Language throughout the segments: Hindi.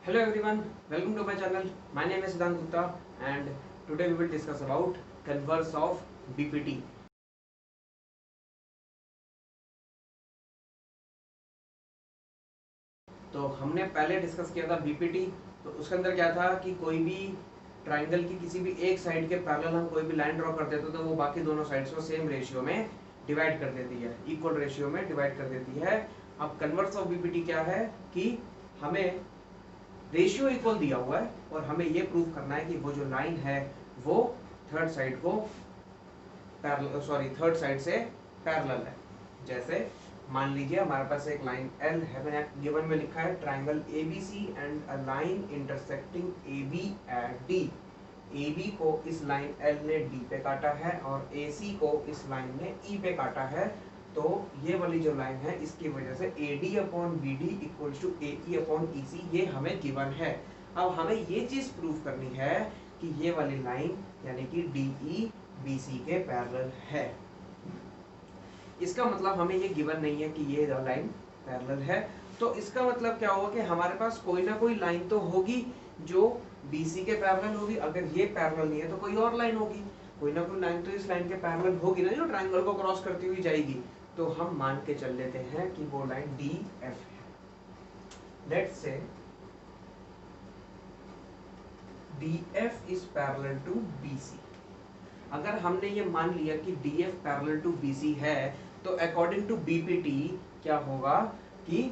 Hello everyone, welcome to my channel. My name is Siddhant Gupta and today we will discuss about converse of BPT. तो हमने पहले डिस्कस किया था BPT। तो उसके अंदर क्या था कि कोई भी ट्राइंगल की किसी भी एक साइड के पैरेलल हम कोई भी लाइन ड्रॉ कर देते तो वो बाकी दोनों साइड्स को सेम रेशियो में डिवाइड कर देती है, इक्वल रेशियो में डिवाइड कर देती है। अब कन्वर्स ऑफ BPT क्या है कि हमें रेशियो इक्वल दिया हुआ है और हमें ये प्रूव करना है कि वो जो लाइन है वो थर्ड साइड से पैरेलल है। जैसे मान लीजिए हमारे पास एक लाइन L है, मैंने गिवन में लिखा है triangle ABC and a line intersecting AB at D। AB को इस लाइन L ने D पे काटा है और AC को इस लाइन ने E पे काटा है। तो ये वाली जो लाइन है इसकी वजह से AD upon BD equals to AE upon EC ये हमें गिवन है। अब हमें ये चीज प्रूव करनी है कि ये वाली लाइन यानी कि DE BC के पैरेलल है। इसका मतलब हमें ये गिवन नहीं है कि ये लाइन पैरेलल है, तो इसका मतलब क्या होगा कि हमारे पास कोई ना कोई लाइन तो होगी जो BC के पैरेलल होगी। अगर ये पैरेलल नहीं है तो कोई और लाइन होगी, कोई ना कोई लाइन तो इस लाइन के पैरेलल होगी ना जो ट्रायंगल को क्रॉस करती हुई जाएगी। तो हम मान के चल लेते हैं कि वो लाइन DF है। Let's say DF is parallel to BC। अगर हमने ये मान लिया कि DF पैरेलल टू BC है तो अकॉर्डिंग टू BPT क्या होगा कि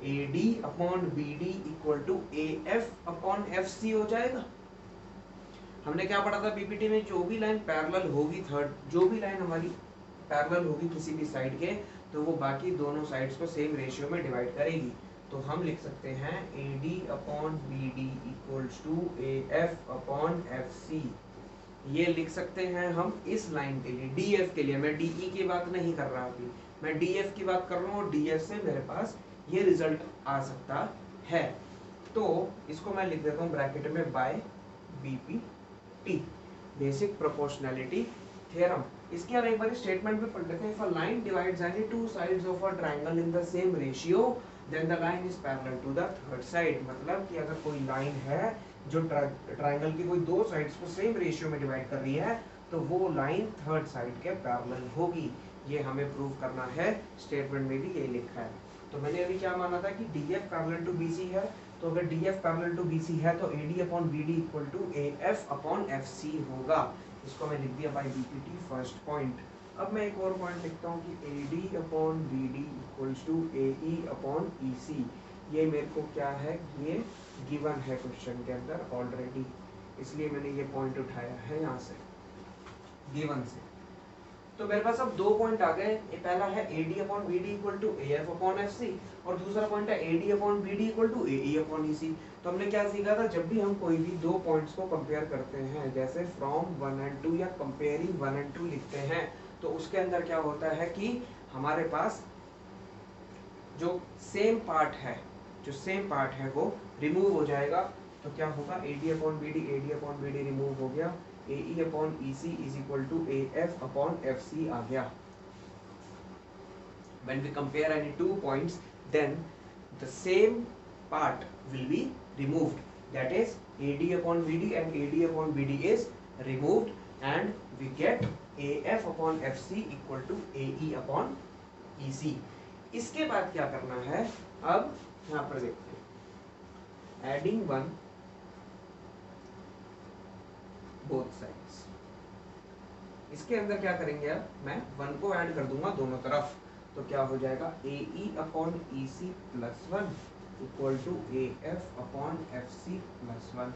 AD upon BD equal to AF upon FC हो जाएगा। हमने क्या पढ़ा था BPT में, जो भी लाइन पैरेलल होगी जो भी लाइन हमारी पैरेलल होगी किसी भी साइड के, तो वो बाकी दोनों साइड्स को सेम रेशियो में डिवाइड करेगी। तो हम लिख सकते हैं AD upon BD equals to AF upon FC। ये लिख सकते हैं हम इस लाइन के लिए, DF के लिए। मैं DE की बात नहीं कर रहा अभी, मैं DF की बात कर रहा हूँ और DF से मेरे पास ये रिजल्ट आ सकता है। तो इसको मैं लिख देता हूँ ब्रैकेट में by BPT, basic proportionality theorem. इसके हम एक बार स्टेटमेंट में पढ़ लेते हैं। If a line divides any two sides of a triangle in the same ratio then the line is parallel to the third side. मतलब कि अगर कोई लाइन है जो ट्रायंगल की कोई दो साइड्स को सेम रेशियो में डिवाइड कर रही है तो वो लाइन थर्ड साइड के पैरेलल होगी। ये हमें प्रूव करना है, स्टेटमेंट में भी ये लिखा है। तो मैंने अभी क्या माना था कि DF पैरेलल टू BC है, तो अगर DF पैरेलल टू BC है तो AD upon BD equal to AF upon FC होगा। इसको मैं लिख दिया बाय BPT फर्स्ट पॉइंट। अब मैं एक और पॉइंट लिखता हूँ कि AD upon BD equals to AE upon EC। ये मेरे को क्या है, ये गिवन है क्वेश्चन के अंदर ऑलरेडी, इसलिए मैंने ये पॉइंट उठाया है यहाँ से गिवन से। तो मेरे पास अब दो पॉइंट आ गए। ये पहला है AD upon BD equal to AF upon FC और दूसरा पॉइंट है AD upon BD equal to AE upon EC। तो हमने क्या सीखा था, जब भी हम कोई भी दो पॉइंट्स को कंपेयर करते हैं, जैसे फ्रॉम 1 एंड 2 या कंपेयरिंग 1 एंड 2 लिखते हैं, तो उसके अंदर क्या होता है कि हमारे पास जो सेम पार्ट है वो रिमूव हो जाएगा। तो क्या होगा, AD अपॉन BD रिमूव हो गया, AE upon EC is equal to AF upon FC आ गया। When we compare any two points, then the same part will be removed. That is AD upon BD and AD upon BD is removed and we get AF upon FC equal to AE upon EC. इसके बाद क्या करना है, अब यहाँ पर देखते हैं एडिंग वन बोथ साइड्स। इसके अंदर क्या करेंगे, अब मैं वन को ऐड कर दूंगा दोनों तरफ। तो क्या हो जाएगा, AE upon EC plus 1 equal to AF upon FC plus 1।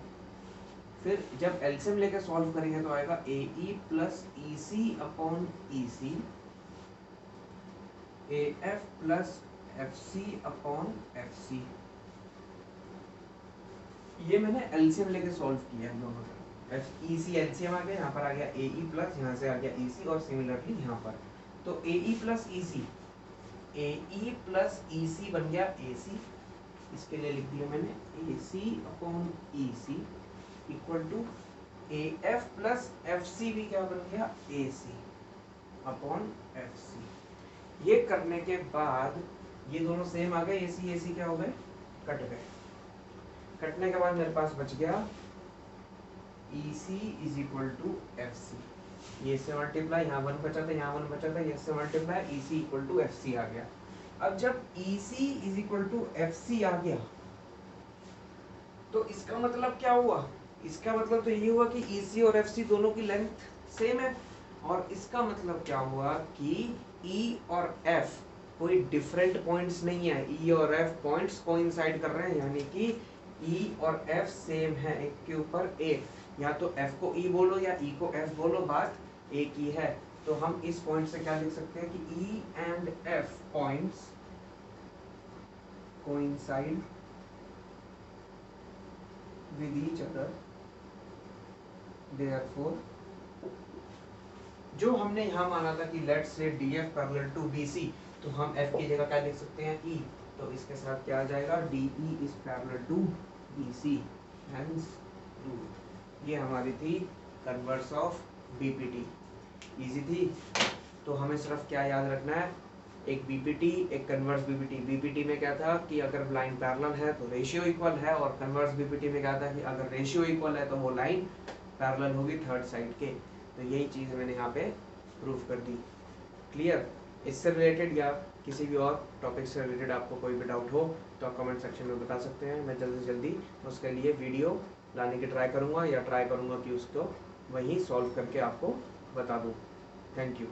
फिर जब एलसीएम लेके सॉल्व करेंगे तो आएगा AE plus EC upon EC, AF plus FC upon FC। ये मैंने एलसीएम लेके सॉल्व किया है दोनों तरफ। EC एलसीएम आ गया, यहाँ पर आ गया AE प्लस, यहाँ से आ गया EC और सिमिलरली यहाँ पर। तो AE प्लस EC बन गया AC। इसके लिए लिख दिया मैंने AC upon EC equal to AF plus FC भी क्या बन गया, AC अपॉन FC। ये करने के बाद ये दोनों सेम आ गए, AC AC क्या हो गए, कट गए। कटने के बाद मेरे पास बच गया EC is equal to FC, ये से मल्टीप्लाई, यहाँ 1 बचा था, यहाँ 1 बचा था, ये से multiply, EC equal to FC आ गया। अब जब EC is equal to FC आ गया तो इसका मतलब क्या हुआ, इसका मतलब तो ये हुआ कि EC और FC दोनों की लेंथ सेम है, और इसका मतलब क्या हुआ कि E और F कोई डिफरेंट पॉइंट्स नहीं है, E और F पॉइंट्स कोइंसाइड कर रहे हैं, यानी कि E और F सेम है एक के ऊपर एक, या तो F को E बोलो या E को F बोलो, बात एक ही है। तो हम इस पॉइंट से क्या लिख सकते हैं कि E and F points coincide with each other, therefore जो हमने यहाँ माना था कि let's say DF parallel to BC, तो हम F की जगह क्या लिख सकते हैं E, तो इसके साथ क्या आ जाएगा DE is parallel to BC, hence proved. ये हमारी थी कन्वर्स ऑफ BPT, इजी थी। तो हमें सिर्फ क्या याद रखना है, एक BPT एक कन्वर्स BPT। BPT में क्या था कि अगर लाइन पैरेलल है तो रेशियो इक्वल है, और कन्वर्स BPT में क्या था कि अगर रेशियो इक्वल है तो वो लाइन पैरेलल होगी थर्ड साइड के। तो यही चीज़ मैंने यहाँ पे प्रूव कर दी। क्लियर? इससे रिलेटेड या किसी भी और टॉपिक से रिलेटेड आपको कोई भी डाउट हो तो आप कमेंट सेक्शन में बता सकते हैं, मैं जल्दी से जल्दी उसके लिए वीडियो लाने की ट्राई करूँगा, या ट्राई करूँगा कि उसको वहीं सॉल्व करके आपको बता दूँ। Thank you.